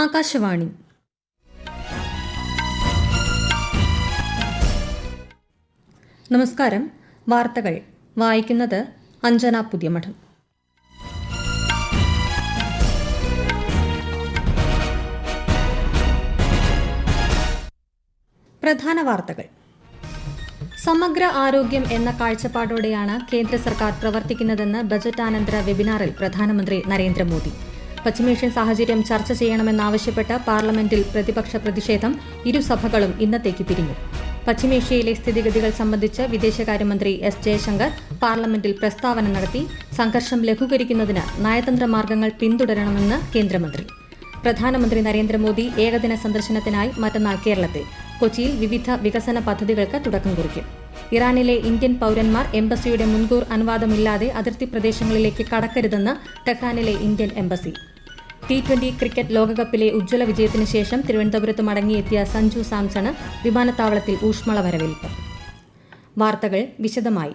ആകാശവാണി. നമസ്കാരം. വാർത്തകൾ വായിക്കുന്നത് അഞ്ജന പുതിയമഠം. പ്രധാന വാർത്തകൾ. സമഗ്ര ആരോഗ്യം എന്ന കാഴ്ചപ്പാടോടെയാണ് കേന്ദ്ര സർക്കാർ പ്രവർത്തിക്കുന്നതെന്ന് ബജറ്റാനന്തര വെബിനാറിൽ പ്രധാനമന്ത്രി നരേന്ദ്രമോദി. പശ്ചിമേഷ്യൻ സാഹചര്യം ചർച്ച ചെയ്യണമെന്നാവശ്യപ്പെട്ട് പാർലമെന്റിൽ പ്രതിപക്ഷ പ്രതിഷേധം. ഇരുസഭകളും ഇന്നത്തേക്ക് പിരിഞ്ഞു. പശ്ചിമേഷ്യയിലെ സ്ഥിതിഗതികൾ സംബന്ധിച്ച് വിദേശകാര്യമന്ത്രി എസ് ജയശങ്കർ പാർലമെന്റിൽ പ്രസ്താവന നടത്തി. സംഘർഷം ലഘൂകരിക്കുന്നതിന് നയതന്ത്ര മാർഗങ്ങൾ പിന്തുടരണമെന്ന് കേന്ദ്രമന്ത്രി. പ്രധാനമന്ത്രി നരേന്ദ്രമോദി ഏകദിന സന്ദർശനത്തിനായി മറ്റന്നാൾ കേരളത്തിൽ. കൊച്ചിയിൽ വിവിധ വികസന പദ്ധതികൾക്ക് തുടക്കം കുറിക്കും. ഇറാനിലെ ഇന്ത്യൻ പൌരന്മാർ എംബസിയുടെ മുൻകൂർ അനുവാദമില്ലാതെ അതിർത്തി പ്രദേശങ്ങളിലേക്ക് കടക്കരുതെന്ന് ടെഹ്റാനിലെ ഇന്ത്യൻ എംബസി. T20 ക്രിക്കറ്റ് ലോകകപ്പിലെ ഉജ്ജ്വല വിജയത്തിന് ശേഷം തിരുവനന്തപുരത്ത് മടങ്ങിയെത്തിയ സഞ്ജു സാംസണ് വിമാനത്താവളത്തിൽ ഊഷ്മള വരവേൽപ്പ്. വാർത്തകൾ വിശദമായി.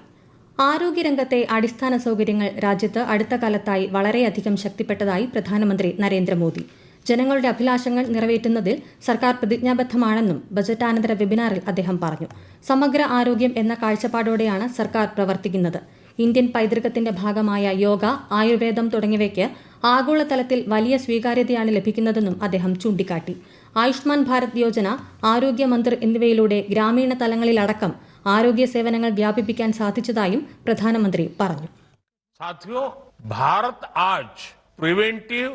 ആരോഗ്യരംഗത്തെ അടിസ്ഥാന സൌകര്യങ്ങൾ രാജ്യത്ത് അടുത്ത കാലത്തായി വളരെയധികം ശക്തിപ്പെട്ടതായി പ്രധാനമന്ത്രി നരേന്ദ്രമോദി. ജനങ്ങളുടെ അഭിലാഷങ്ങൾ നിറവേറ്റുന്നതിൽ സർക്കാർ പ്രതിജ്ഞാബദ്ധമാണെന്നും ബജറ്റാനന്തര വെബിനാറിൽ അദ്ദേഹം പറഞ്ഞു. സമഗ്ര ആരോഗ്യം എന്ന കാഴ്ചപ്പാടോടെയാണ് സർക്കാർ പ്രവർത്തിക്കുന്നത്. ഇന്ത്യൻ പൈതൃകത്തിന്റെ ഭാഗമായ യോഗ, ആയുർവേദം തുടങ്ങിയവയ്ക്ക് ആഗോളതലത്തിൽ വലിയ സ്വീകാര്യതയാണ് ലഭിക്കുന്നതെന്നും അദ്ദേഹം ചൂണ്ടിക്കാട്ടി. ആയുഷ്മാൻ ഭാരത് യോജന, ആരോഗ്യ മന്ദിർ എന്നിവയിലൂടെ ഗ്രാമീണ തലങ്ങളിലടക്കം ആരോഗ്യ സേവനങ്ങൾ വ്യാപിപ്പിക്കാൻ സാധിച്ചതായും പ്രധാനമന്ത്രി പറഞ്ഞു. साथियों, भारत आज प्रिवेंटिव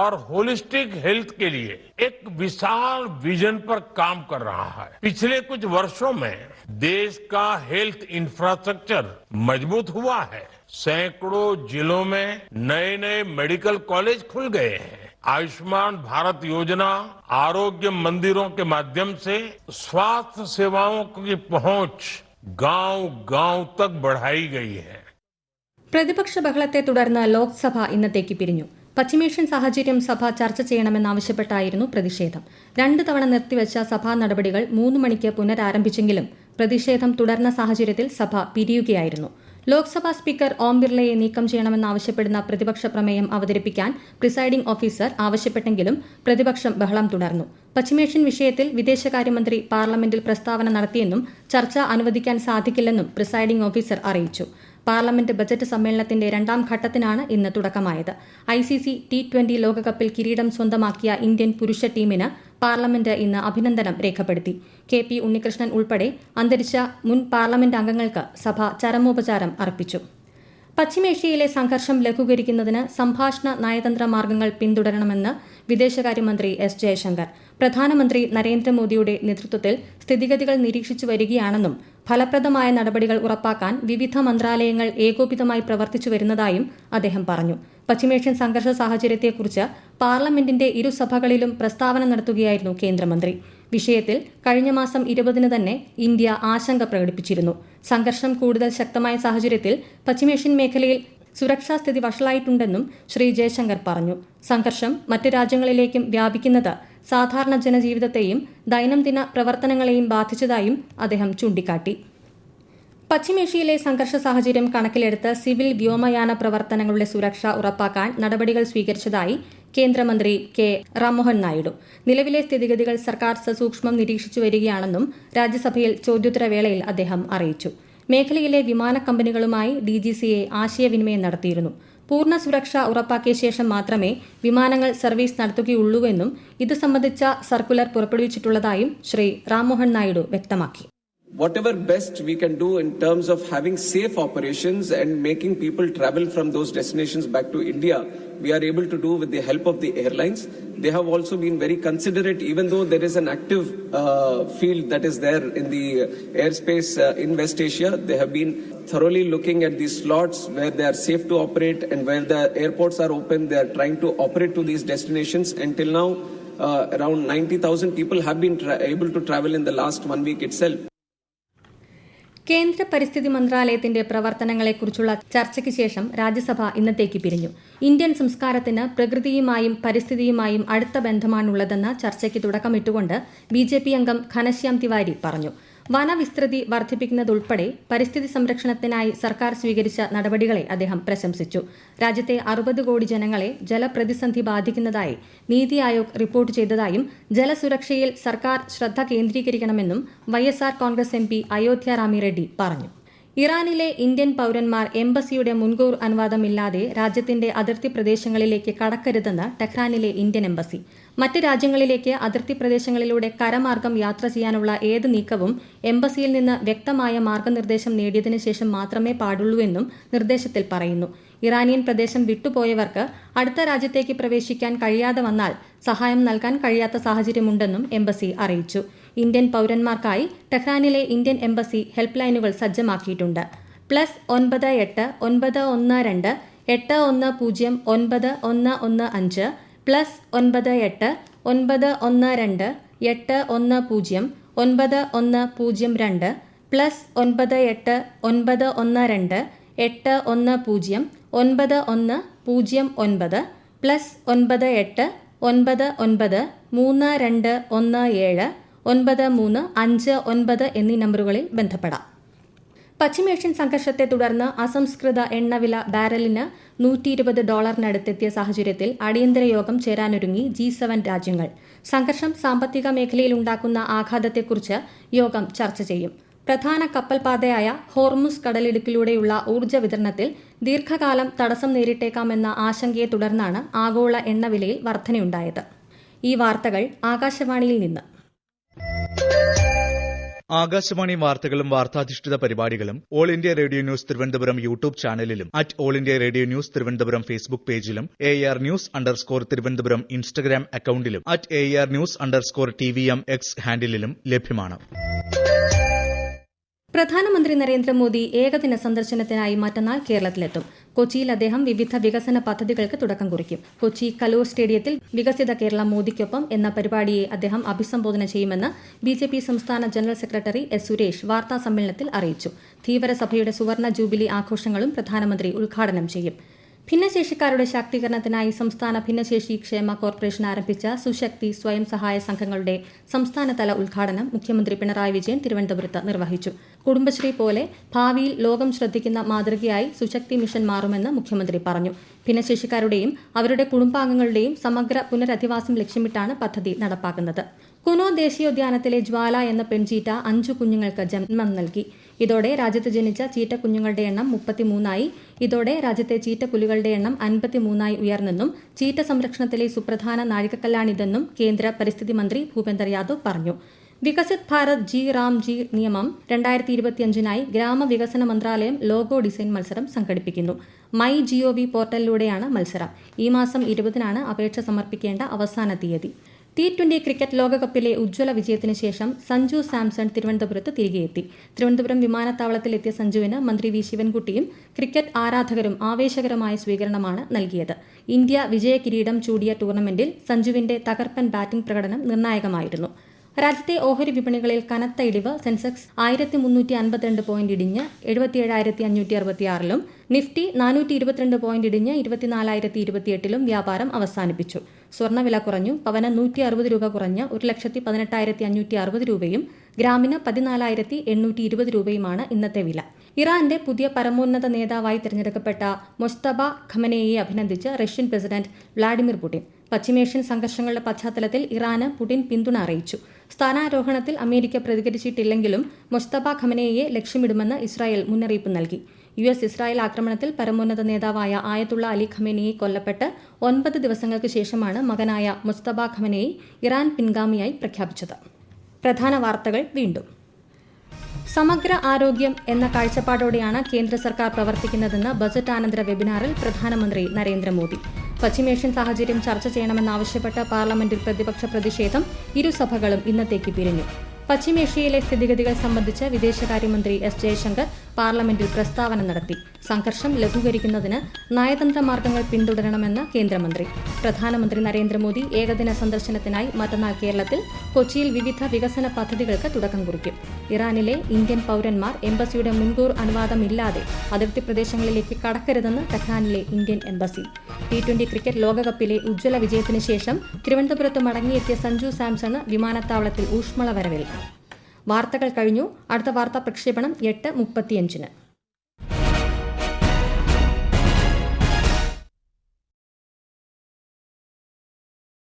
और होलिस्टिक हेल्थ के लिए एक विशाल विजन पर काम कर रहा है. पिछले कुछ वर्षों में देश का हेल्थ इंफ्रास्ट्रक्चर मजबूत हुआ है. सैकड़ों जिलों में नए नए मेडिकल कॉलेज खुल गए हैं. आयुष्मान भारत योजना, आरोग्य मंदिरों के माध्यम से स्वास्थ्य सेवाओं की पहुंच गांव-गांव तक बढ़ाई गई है. പ്രതിപക്ഷ ബഹളത്തെ തുടർന്ന് ലോക്സഭ ഇന്നത്തേക്ക് പിരിഞ്ഞു. പശ്ചിമേഷ്യൻ സാഹചര്യം സഭ ചർച്ച ചെയ്യണമെന്നാവശ്യപ്പെട്ടായിരുന്നു പ്രതിഷേധം. 2 തവണ നിർത്തിവച്ച സഭാ നടപടികൾ 3 മണിക്ക് പുനരാരംഭിച്ചെങ്കിലും പ്രതിഷേധം തുടർന്ന സാഹചര്യത്തിൽ സഭ പിരിയുകയായിരുന്നു. ലോക്സഭാ സ്പീക്കർ ഓം ബിർളയെ നീക്കം ചെയ്യണമെന്നാവശ്യപ്പെടുന്ന പ്രതിപക്ഷ പ്രമേയം അവതരിപ്പിക്കാൻ പ്രിസൈഡിംഗ് ഓഫീസർ ആവശ്യപ്പെട്ടെങ്കിലും പ്രതിപക്ഷം ബഹളം തുടർന്നു. പശ്ചിമേഷ്യൻ വിഷയത്തിൽ വിദേശകാര്യമന്ത്രി പാർലമെന്റിൽ പ്രസ്താവന നടത്തിയെന്നും ചർച്ച അനുവദിക്കാൻ സാധിക്കില്ലെന്നും പ്രിസൈഡിംഗ് ഓഫീസർ അറിയിച്ചു. പാർലമെന്റ് ബജറ്റ് സമ്മേളനത്തിന്റെ 2ാം ഘട്ടത്തിനാണ് ഇന്ന് തുടക്കമായത്. ICC T20 ലോകകപ്പിൽ കിരീടം സ്വന്തമാക്കിയ ഇന്ത്യൻ പുരുഷ ടീമിന് പാർലമെന്റ് ഇന്ന് അഭിനന്ദനം രേഖപ്പെടുത്തി. KP ഉണ്ണികൃഷ്ണൻ ഉൾപ്പെടെ അന്തരിച്ച മുൻ പാർലമെന്റ് അംഗങ്ങൾക്ക് സഭ ചരമോപചാരം അർപ്പിച്ചു. പശ്ചിമേഷ്യയിലെ സംഘർഷം ലഘൂകരിക്കുന്നതിന് സംഭാഷണ നയതന്ത്ര മാർഗങ്ങൾ പിന്തുടരണമെന്ന് വിദേശകാര്യമന്ത്രി എസ് ജയശങ്കർ. പ്രധാനമന്ത്രി നരേന്ദ്രമോദിയുടെ നേതൃത്വത്തിൽ സ്ഥിതിഗതികൾ നിരീക്ഷിച്ചു വരികയാണെന്നും ഫലപ്രദമായ നടപടികൾ ഉറപ്പാക്കാൻ വിവിധ മന്ത്രാലയങ്ങൾ ഏകോപിതമായി പ്രവർത്തിച്ചു വരുന്നതായും അദ്ദേഹം പറഞ്ഞു. പശ്ചിമേഷ്യൻ സംഘർഷ സാഹചര്യത്തെക്കുറിച്ച് പാർലമെന്റിന്റെ ഇരുസഭകളിലും പ്രസ്താവന നടത്തുകയായിരുന്നു കേന്ദ്രമന്ത്രി. വിഷയത്തിൽ കഴിഞ്ഞ മാസം 20 തന്നെ ഇന്ത്യ ആശങ്ക പ്രകടിപ്പിച്ചിരുന്നു. സംഘർഷം കൂടുതൽ ശക്തമായ സാഹചര്യത്തിൽ പശ്ചിമേഷ്യൻ മേഖലയിൽ സുരക്ഷാസ്ഥിതി വഷളായിട്ടുണ്ടെന്നും ശ്രീ ജയശങ്കർ പറഞ്ഞു. സംഘർഷം മറ്റ് രാജ്യങ്ങളിലേക്കും വ്യാപിക്കുന്നത് സാധാരണ ജനജീവിതത്തെയും ദൈനംദിന പ്രവർത്തനങ്ങളെയും ബാധിച്ചതായും അദ്ദേഹം ചൂണ്ടിക്കാട്ടി. പശ്ചിമേഷ്യയിലെ സംഘർഷ സാഹചര്യം കണക്കിലെടുത്ത് സിവിൽ വ്യോമയാന പ്രവർത്തനങ്ങളുടെ സുരക്ഷ ഉറപ്പാക്കാൻ നടപടികൾ സ്വീകരിച്ചതായി കേന്ദ്രമന്ത്രി കെ രാംമോഹൻ നായിഡു. നിലവിലെ സ്ഥിതിഗതികൾ സർക്കാർ സസൂക്ഷ്മം നിരീക്ഷിച്ചു വരികയാണെന്നും രാജ്യസഭയിൽ ചോദ്യോത്തരവേളയിൽ അദ്ദേഹം അറിയിച്ചു. മേഖലയിലെ വിമാന കമ്പനികളുമായി DGCA ആശയവിനിമയം നടത്തിയിരുന്നു. പൂർണ്ണ സുരക്ഷ ഉറപ്പാക്കിയ ശേഷം മാത്രമേ വിമാനങ്ങൾ സർവീസ് നടത്തുകയുള്ളൂവെന്നും ഇത് സംബന്ധിച്ച സർക്കുലർ പുറപ്പെടുവിച്ചിട്ടുള്ളതായും ശ്രീ രാംമോഹൻ നായിഡു വ്യക്തമാക്കി. Whatever best we can do in terms of having safe operations and making people travel from those destinations back to India, we are able to do with the help of the airlines. They have also been very considerate, even though there is an active field that is there in the airspace in West Asia. They have been thoroughly looking at these slots where they are safe to operate and where the airports are open. They are trying to operate to these destinations. Until now, around 90,000 people have been able to travel in the last 1 week itself. കേന്ദ്ര പരിസ്ഥിതി മന്ത്രാലയത്തിന്റെ പ്രവർത്തനങ്ങളെക്കുറിച്ചുള്ള ചർച്ചയ്ക്ക് ശേഷം രാജ്യസഭ ഇന്നത്തേക്ക് പിരിഞ്ഞു. Indian സംസ്കാരത്തിന് പ്രകൃതിയുമായും പരിസ്ഥിതിയുമായും അടുത്ത ബന്ധമാണുള്ളതെന്ന് ചർച്ചയ്ക്ക് തുടക്കമിട്ടുകൊണ്ട് BJP അംഗം ഘനശ്യാം തിവാരി പറഞ്ഞു. വനവിസ്തൃതി വർദ്ധിപ്പിക്കുന്നതുൾപ്പെടെ പരിസ്ഥിതി സംരക്ഷണത്തിനായി സർക്കാർ സ്വീകരിച്ച നടപടികളെ അദ്ദേഹം പ്രശംസിച്ചു. രാജ്യത്തെ 60 കോടി ജനങ്ങളെ ജലപ്രതിസന്ധി ബാധിക്കുന്നതായി നീതി ആയോഗ് റിപ്പോർട്ട് ചെയ്തതായും ജലസുരക്ഷയിൽ സർക്കാർ ശ്രദ്ധ കേന്ദ്രീകരിക്കണമെന്നും YSR Congress MP Ayodhya ramie Reddy പറഞ്ഞു. ഇറാനിലെ ഇന്ത്യൻ പൌരന്മാർ എംബസിയുടെ മുൻകൂർ അനുവാദമില്ലാതെ രാജ്യത്തിന്റെ അതിർത്തി പ്രദേശങ്ങളിലേക്ക് കടക്കരുതെന്ന് ടെഹ്റാനിലെ ഇന്ത്യൻ എംബസി. മറ്റ് രാജ്യങ്ങളിലേക്ക് അതിർത്തി പ്രദേശങ്ങളിലൂടെ കരമാർഗം യാത്ര ചെയ്യാനുള്ള ഏത് നീക്കവും എംബസിയിൽ നിന്ന് വ്യക്തമായ മാർഗനിർദ്ദേശം നേടിയതിനു ശേഷം മാത്രമേ പാടുള്ളൂവെന്നും നിർദ്ദേശത്തിൽ പറയുന്നു. ഇറാനിയൻ പ്രദേശം വിട്ടുപോയവർക്ക് അടുത്ത രാജ്യത്തേക്ക് പ്രവേശിക്കാൻ കഴിയാതെ വന്നാൽ സഹായം നൽകാൻ കഴിയാത്ത സാഹചര്യമുണ്ടെന്നും എംബസി അറിയിച്ചു. ഇന്ത്യൻ പൌരന്മാർക്കായി ടെഹ്റാനിലെ ഇന്ത്യൻ എംബസി ഹെൽപ്പ് ലൈനുകൾ സജ്ജമാക്കിയിട്ടുണ്ട്. +98 912 810 9115 +98 912 810 9102 +98 912 810 9109 +98 99 3217 9359 എന്നീ നമ്പറുകളിൽ ബന്ധപ്പെടാം. പശ്ചിമേഷ്യൻ സംഘർഷത്തെ തുടർന്ന് അസംസ്കൃത എണ്ണവില ബാരലിന് $120 സാഹചര്യത്തിൽ അടിയന്തര യോഗം ചേരാനൊരുങ്ങി G7 രാജ്യങ്ങൾ. സംഘർഷം സാമ്പത്തിക മേഖലയിൽ ഉണ്ടാക്കുന്ന ആഘാതത്തെക്കുറിച്ച് യോഗം ചർച്ച ചെയ്യും. പ്രധാന കപ്പൽപാതയായ ഹോർമുസ് കടലിടുക്കിലൂടെയുള്ള ഊർജ്ജ വിതരണത്തിൽ ദീർഘകാലം തടസ്സം നേരിട്ടേക്കാമെന്ന ആശങ്കയെ തുടർന്നാണ് ആഗോള എണ്ണവിലയിൽ വർധനയുണ്ടായത്. ഈ വാർത്തകൾ ആകാശവാണിയിൽ നിന്ന്. ആകാശവാണി വാർത്തകളും വാർത്താധിഷ്ഠിത പരിപാടികളും all India radio news Thiruvananthapuram YouTube ചാനലിലും all India radio news Thiruvananthapuram Facebook പേജിലും AR News_ തിരുവനന്തപുരം ഇൻസ്റ്റഗ്രാം അക്കൌണ്ടിലും AR News_TVM X ഹാൻഡിലും ലഭ്യമാണ്. പ്രധാനമന്ത്രി നരേന്ദ്രമോദി ഏകദിന സന്ദർശനത്തിനായി മറ്റന്നാൾ കേരളത്തിലെത്തും. കൊച്ചിയിൽ അദ്ദേഹം വിവിധ വികസന പദ്ധതികൾക്ക് തുടക്കം കുറിക്കും. കൊച്ചി കലൂർ സ്റ്റേഡിയത്തിൽ വികസിത കേരളം മോദിക്കൊപ്പം എന്ന പരിപാടിയെ അദ്ദേഹം അഭിസംബോധന ചെയ്യുമെന്ന് BJP സംസ്ഥാന ജനറൽ സെക്രട്ടറി S. സുരേഷ് വാർത്താസമ്മേളനത്തിൽ അറിയിച്ചു. ധീവരസഭയുടെ സുവർണ ജൂബിലി ആഘോഷങ്ങളും പ്രധാനമന്ത്രി ഉദ്ഘാടനം ചെയ്യും. ഭിന്നശേഷിക്കാരുടെ ശാക്തീകരണത്തിനായി സംസ്ഥാന ഭിന്നശേഷി ക്ഷേമ കോർപ്പറേഷൻ ആരംഭിച്ച സുശക്തി സ്വയം സഹായ സംഘങ്ങളുടെ സംസ്ഥാനതല ഉദ്ഘാടനം മുഖ്യമന്ത്രി പിണറായി വിജയൻ തിരുവനന്തപുരത്ത് നിർവഹിച്ചു. കുടുംബശ്രീ പോലെ ഭാവിയിൽ ലോകം ശ്രദ്ധിക്കുന്ന മാതൃകയായി സുശക്തി മിഷൻ മാറുമെന്ന് മുഖ്യമന്ത്രി പറഞ്ഞു. ഭിന്നശേഷിക്കാരുടെയും അവരുടെ കുടുംബാംഗങ്ങളുടെയും സമഗ്ര പുനരധിവാസം ലക്ഷ്യമിട്ടാണ് പദ്ധതി നടപ്പാക്കുന്നത്. കുനോ ദേശീയോദ്യാനത്തിലെ ജ്വാല എന്ന പെൺചീറ്റ 5 കുഞ്ഞുങ്ങൾക്ക് ജന്മം നൽകി. ഇതോടെ രാജ്യത്ത് ജനിച്ച ചീറ്റ കുഞ്ഞുങ്ങളുടെ എണ്ണം 33 ഇതോടെ രാജ്യത്തെ ചീറ്റപ്പുലികളുടെ എണ്ണം 53 ഉയർന്നെന്നും ചീറ്റ സംരക്ഷണത്തിലെ സുപ്രധാന നാഴികക്കല്ലാണിതെന്നും കേന്ദ്ര പരിസ്ഥിതി മന്ത്രി ഭൂപേന്ദർ യാദവ് പറഞ്ഞു. വികസിത് ഭാരത് ജി നിയമം 2025 ഗ്രാമവികസന മന്ത്രാലയം ലോഗോ ഡിസൈൻ മത്സരം സംഘടിപ്പിക്കുന്നു. MyGov പോർട്ടലിലൂടെയാണ് മത്സരം. ഈ മാസം 20 അപേക്ഷ സമർപ്പിക്കേണ്ട അവസാന തീയതി. T20 ക്രിക്കറ്റ് ലോകകപ്പിലെ ഉജ്ജ്വല വിജയത്തിന് ശേഷം സഞ്ജു സാംസൺ തിരുവനന്തപുരത്ത് തിരികെയെത്തി. തിരുവനന്തപുരം വിമാനത്താവളത്തിലെത്തിയ സഞ്ജുവിന് മന്ത്രി വി ശിവൻകുട്ടിയും ക്രിക്കറ്റ് ആരാധകരും ആവേശകരമായ സ്വീകരണമാണ് നൽകിയത്. ഇന്ത്യ വിജയകിരീടം ചൂടിയ ടൂർണമെന്റിൽ സഞ്ജുവിന്റെ തകർപ്പൻ ബാറ്റിംഗ് പ്രകടനം നിർണായകമായിരുന്നു. രാജ്യത്തെ ഓഹരി വിപണികളിൽ കനത്ത ഇടിവ്. സെൻസെക്സ് 1352 പോയിന്റ് ഇടിഞ്ഞ് 77,566 നിഫ്റ്റി 422 പോയിന്റ് ഇടിഞ്ഞ് 24,028 വ്യാപാരം അവസാനിപ്പിച്ചു. സ്വർണ്ണവില കുറഞ്ഞു. പവന് 160 രൂപ കുറഞ്ഞ് 1,18,560 രൂപയും ഗ്രാമിന് 14,820 രൂപയുമാണ് ഇന്നത്തെ വില. ഇറാന്റെ പുതിയ പരമോന്നത നേതാവായി തിരഞ്ഞെടുക്കപ്പെട്ട മൊജ്തബ ഖമനേയിയെ അഭിനന്ദിച്ച് റഷ്യൻ പ്രസിഡന്റ് വ്ളാഡിമിർ പുടിൻ. പശ്ചിമേഷ്യൻ സംഘർഷങ്ങളുടെ പശ്ചാത്തലത്തിൽ ഇറാന് പുടിൻ പിന്തുണ അറിയിച്ചു. സ്ഥാനാരോഹണത്തിൽ അമേരിക്ക പ്രതികരിച്ചിട്ടില്ലെങ്കിലും മൊജ്തബ ഖമനേയിയെ ലക്ഷ്യമിടുമെന്ന് ഇസ്രായേൽ മുന്നറിയിപ്പ് നൽകി. US ഇസ്രായേൽ ആക്രമണത്തിൽ പരമോന്നത നേതാവായ ആയത്തുള്ള അലി ഖമേനിയെ കൊല്ലപ്പെട്ട് 9 ദിവസങ്ങൾക്ക് ശേഷമാണ് മകനായ മൊജ്തബ ഖമനേയി ഇറാൻ പിൻഗാമിയായി പ്രഖ്യാപിച്ചത്. പ്രധാന വാർത്തകൾ വീണ്ടും. സമഗ്ര ആരോഗ്യം എന്ന കാഴ്ചപ്പാടോടെയാണ് കേന്ദ്ര സർക്കാർ പ്രവർത്തിക്കുന്നതെന്ന് ബജറ്റാനന്തര വെബിനാറിൽ പ്രധാനമന്ത്രി നരേന്ദ്രമോദി. പശ്ചിമേഷ്യൻ സാഹചര്യം ചർച്ച ചെയ്യണമെന്നാവശ്യപ്പെട്ട പാർലമെന്റിൽ പ്രതിപക്ഷ പ്രതിഷേധം. ഇരുസഭകളും ഇന്നത്തേക്ക് പിരിഞ്ഞു. പശ്ചിമേഷ്യയിലെ സ്ഥിതിഗതികൾ സംബന്ധിച്ച് വിദേശകാര്യമന്ത്രി S. ജയശങ്കർ പാർലമെന്റിൽ പ്രസ്താവന നടത്തി. സംഘർഷം ലഘൂകരിക്കുന്നതിന് നയതന്ത്ര മാർഗങ്ങൾ പിന്തുടരണമെന്ന് കേന്ദ്രമന്ത്രി. പ്രധാനമന്ത്രി നരേന്ദ്രമോദി ഏകദിന സന്ദർശനത്തിനായി മറ്റന്നാൾ കേരളത്തിൽ. കൊച്ചിയിൽ വിവിധ വികസന പദ്ധതികൾക്ക് തുടക്കം കുറിക്കും. ഇറാനിലെ ഇന്ത്യൻ പൌരന്മാർ എംബസിയുടെ മുൻകൂർ അനുവാദമില്ലാതെ അതിർത്തി പ്രദേശങ്ങളിലേക്ക് കടക്കരുതെന്ന് ടെഹ്റാനിലെ ഇന്ത്യൻ എംബസി. T20 ക്രിക്കറ്റ് ലോകകപ്പിലെ ഉജ്ജ്വല വിജയത്തിന് ശേഷം തിരുവനന്തപുരത്ത് മടങ്ങിയെത്തിയ സഞ്ജു സാംസണ് വിമാനത്താവളത്തിൽ ഊഷ്മള വരവേൽപ്പ്. വാർത്തകൾ കഴിഞ്ഞു. അടുത്ത വാർത്താ പ്രക്ഷേപണം 8:35.